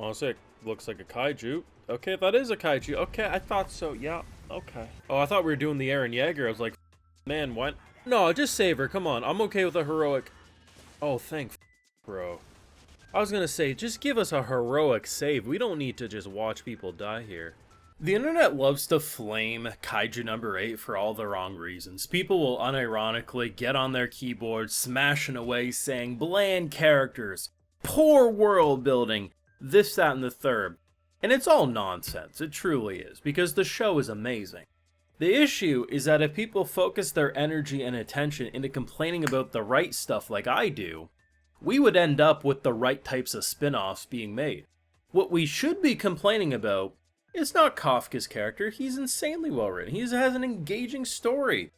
Honestly, it looks like a kaiju. Okay, that is a kaiju. Okay, I thought so. Yeah, okay. Oh, I thought we were doing the Eren Yeager. I was like, man, what? No, just save her. Come on. I'm okay with a heroic. Oh, thank bro. I was gonna say, just give us a heroic save. We don't need to just watch people die here. The internet loves to flame Kaiju number 8 for all the wrong reasons. People will unironically get on their keyboards, smashing away, saying bland characters, poor world building, this, that, and the third. And it's all nonsense, it truly is, because the show is amazing. The issue is that if people focus their energy and attention into complaining about the right stuff like I do, we would end up with the right types of spin-offs being made. What we should be complaining about is not Kafka's character. He's insanely well written. He has an engaging story.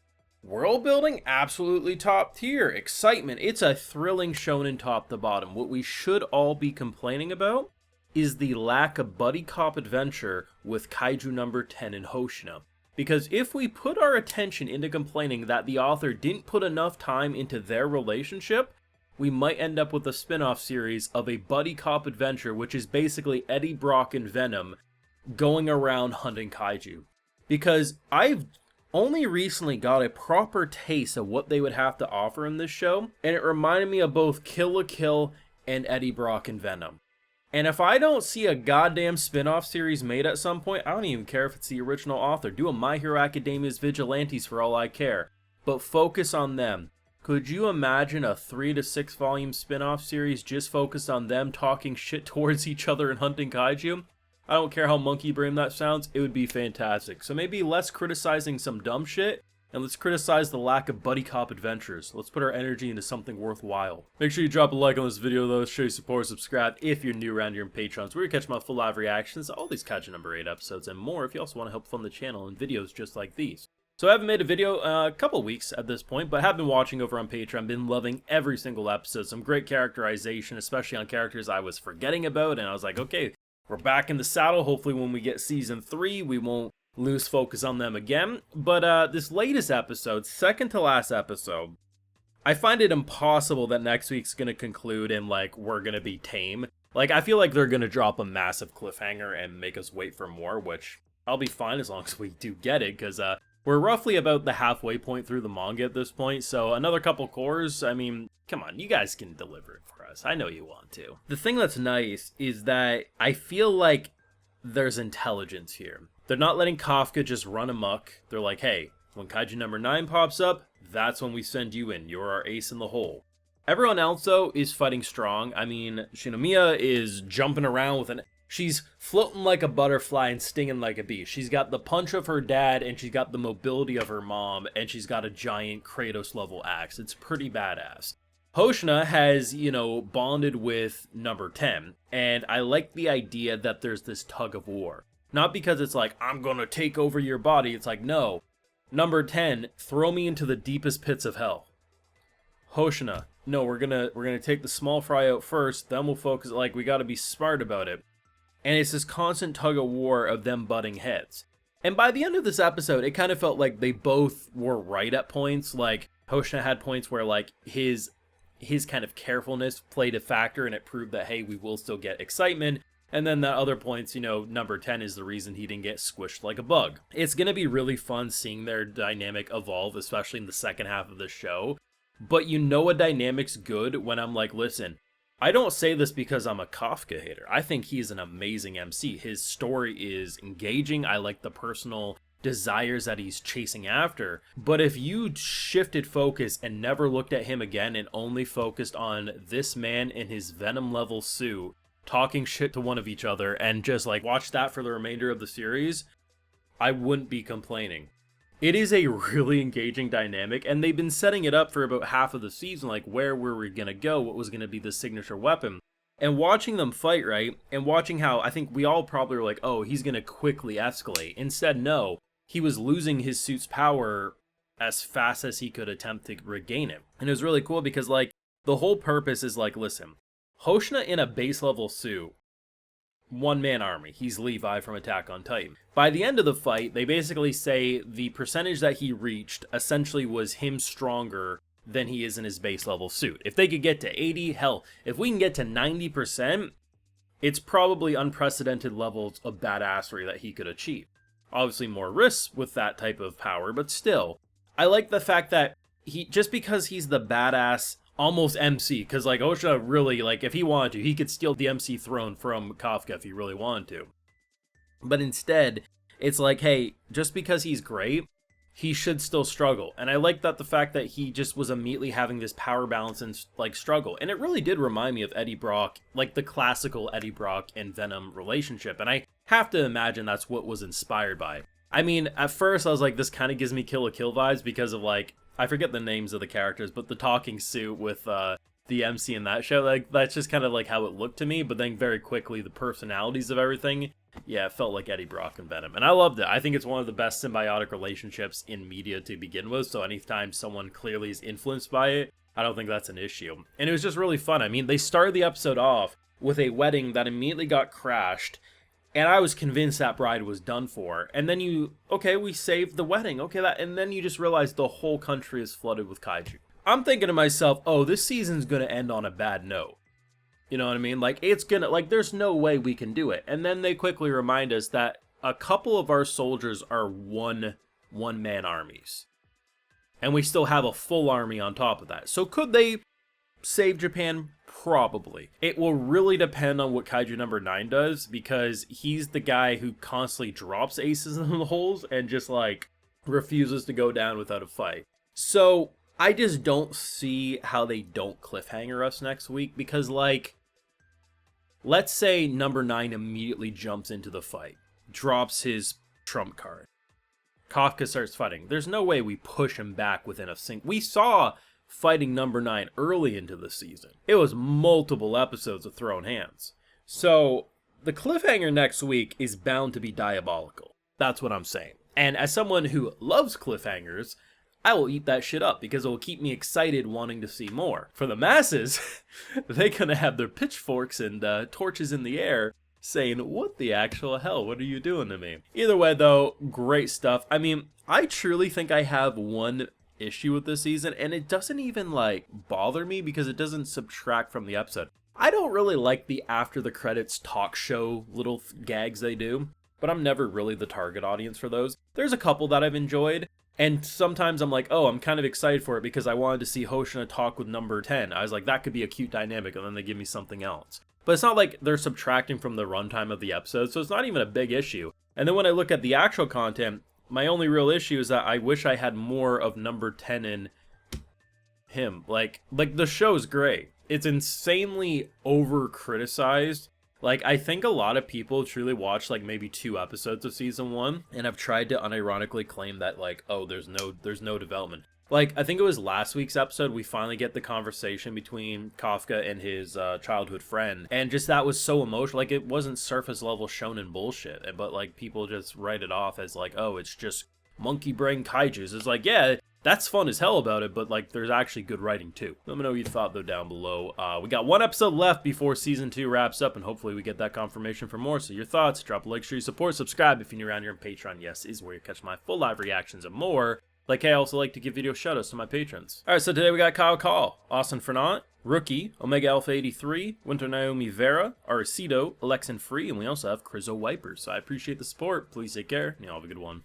World building, absolutely top tier. Excitement, it's a thrilling shonen top to bottom. What we should all be complaining about is the lack of buddy cop adventure with Kaiju number 10 in Hoshina. Because if we put our attention into complaining that the author didn't put enough time into their relationship, we might end up with a spin-off series of a buddy cop adventure, which is basically Eddie Brock and Venom going around hunting kaiju. Because I've only recently got a proper taste of what they would have to offer in this show, and it reminded me of both Kill la Kill and Eddie Brock and Venom. And if I don't see a goddamn spin-off series made at some point, I don't even care if it's the original author. Do a My Hero Academia's Vigilantes for all I care. But focus on them. Could you imagine a 3 to 6 volume spin-off series just focused on them talking shit towards each other and hunting kaiju? I don't care how monkey brain that sounds, it would be fantastic. So maybe less criticizing some dumb shit, and let's criticize the lack of buddy cop adventures. Let's put our energy into something worthwhile. Make sure you drop a like on this video though, show your support, subscribe if you're new around here in Patreons, where you catch my full live reactions to all these Kaiju number 8 episodes and more if you also want to help fund the channel and videos just like these. So I haven't made a video a couple weeks at this point, but have been watching over on Patreon, been loving every single episode. Some great characterization, especially on characters I was forgetting about, and I was like, okay, we're back in the saddle. Hopefully when we get season 3, we won't lose focus on them again. But this latest episode, second to last episode, I find it impossible that next week's going to conclude and like we're going to be tame. Like I feel like they're going to drop a massive cliffhanger and make us wait for more, which I'll be fine as long as we do get it, because we're roughly about the halfway point through the manga at this point, so another couple cores, I mean, come on, you guys can deliver it for us. I know you want to. The thing that's nice is that I feel like there's intelligence here. They're not letting Kafka just run amok. They're like, hey, when Kaiju number 9 pops up, that's when we send you in. You're our ace in the hole. Everyone else, though, is fighting strong. I mean, Shinomiya is jumping around with she's floating like a butterfly and stinging like a bee. She's got the punch of her dad, and she's got the mobility of her mom, and she's got a giant Kratos-level axe. It's pretty badass. Hoshina has, you know, bonded with number 10, and I like the idea that there's this tug of war. Not because it's like, I'm gonna take over your body. It's like, no. Number 10, throw me into the deepest pits of hell. Hoshina, no, we're gonna take the small fry out first, then we'll focus, like, we gotta be smart about it. And it's this constant tug of war of them butting heads. And by the end of this episode, it kind of felt like they both were right at points. Like, Hoshina had points where, like, his kind of carefulness played a factor, and it proved that, hey, we will still get excitement. And then the other points, you know, number 10 is the reason he didn't get squished like a bug. It's going to be really fun seeing their dynamic evolve, especially in the second half of the show. But you know a dynamic's good when I'm like, listen, I don't say this because I'm a Kafka hater. I think he's an amazing MC. His story is engaging. I like the personal desires that he's chasing after. But if you shifted focus and never looked at him again and only focused on this man in his Venom level suit talking shit to one of each other and just like watch that for the remainder of the series, I wouldn't be complaining. It is a really engaging dynamic, and they've been setting it up for about half of the season, like where were we going to go, what was going to be the signature weapon. And watching them fight, right, and watching how I think we all probably were like, oh, he's going to quickly escalate. Instead, no, he was losing his suit's power as fast as he could attempt to regain it. And it was really cool because, like, the whole purpose is like, listen, Hoshina in a base level suit, one-man army. He's Levi from Attack on Titan. By the end of the fight, they basically say the percentage that he reached essentially was him stronger than he is in his base level suit. If they could get to 80, hell, if we can get to 90%, it's probably unprecedented levels of badassery that he could achieve. Obviously more risks with that type of power, but still, I like the fact that he, just because he's the badass almost MC, because like Osha really, like if he wanted to, he could steal the MC throne from Kafka if he really wanted to. But instead, it's like, hey, just because he's great, he should still struggle. And I like that the fact that he just was immediately having this power balance and like struggle. And it really did remind me of Eddie Brock, like the classical Eddie Brock and Venom relationship. And I have to imagine that's what was inspired by. I mean, at first I was like, this kind of gives me Kill la Kill vibes because of like, I forget the names of the characters, but the talking suit with the MC in that show, like that's just kind of like how it looked to me. But then very quickly, the personalities of everything, yeah, it felt like Eddie Brock and Venom. And I loved it. I think it's one of the best symbiotic relationships in media to begin with. So anytime someone clearly is influenced by it, I don't think that's an issue. And it was just really fun. I mean, they started the episode off with a wedding that immediately got crashed. And I was convinced that bride was done for. And then we saved the wedding. Okay, and then you just realize the whole country is flooded with kaiju. I'm thinking to myself, oh, this season's gonna end on a bad note. You know what I mean? Like, there's no way we can do it. And then they quickly remind us that a couple of our soldiers are one-man armies. And we still have a full army on top of that. So could they save Japan? Probably. It will really depend on what Kaiju number 9 does, because he's the guy who constantly drops aces in the holes and just, like, refuses to go down without a fight. So I just don't see how they don't cliffhanger us next week, because, like, let's say number 9 immediately jumps into the fight, drops his trump card. Kafka starts fighting. There's no way we push him back within a sync. We saw fighting number 9 early into the season. It was multiple episodes of thrown hands. So the cliffhanger next week is bound to be diabolical. That's what I'm saying. And as someone who loves cliffhangers, I will eat that shit up because it will keep me excited wanting to see more. For the masses, they're gonna have their pitchforks and torches in the air saying, what the actual hell? What are you doing to me? Either way though, great stuff. I mean, I truly think I have one issue with this season, and it doesn't even like bother me because it doesn't subtract from the episode. I don't really like the after the credits talk show little gags they do, but I'm never really the target audience for those. There's a couple that I've enjoyed, and sometimes I'm like, oh, I'm kind of excited for it because I wanted to see Hoshina talk with number 10. I was like, that could be a cute dynamic, and then they give me something else. But it's not like they're subtracting from the runtime of the episode, so it's not even a big issue. And then when I look at the actual content, my only real issue is that I wish I had more of number 10 in him. Like the show's great. It's insanely over-criticized. Like, I think a lot of people truly watch, like, maybe 2 episodes of season 1 and have tried to unironically claim that, like, oh, there's no development. Like, I think it was last week's episode, we finally get the conversation between Kafka and his childhood friend. And just that was so emotional. Like, it wasn't surface level shonen bullshit. But, like, people just write it off as, like, oh, it's just monkey brain kaijus. It's like, yeah, that's fun as hell about it. But, like, there's actually good writing, too. Let me know what you thought, though, down below. We got 1 episode left before season 2 wraps up. And hopefully we get that confirmation for more. So your thoughts, drop a like, show your support, subscribe if you're new around here. And Patreon, yes, is where you catch my full live reactions and more. Like, hey, I also like to give video shoutouts to my patrons. Alright, so today we got Kyle Call, Austin Fernand, Rookie, Omega Alpha 83, Winter Naomi Vera, Arecido, Alexan Free, and we also have Crizo Wipers. So I appreciate the support. Please take care, and y'all have a good one.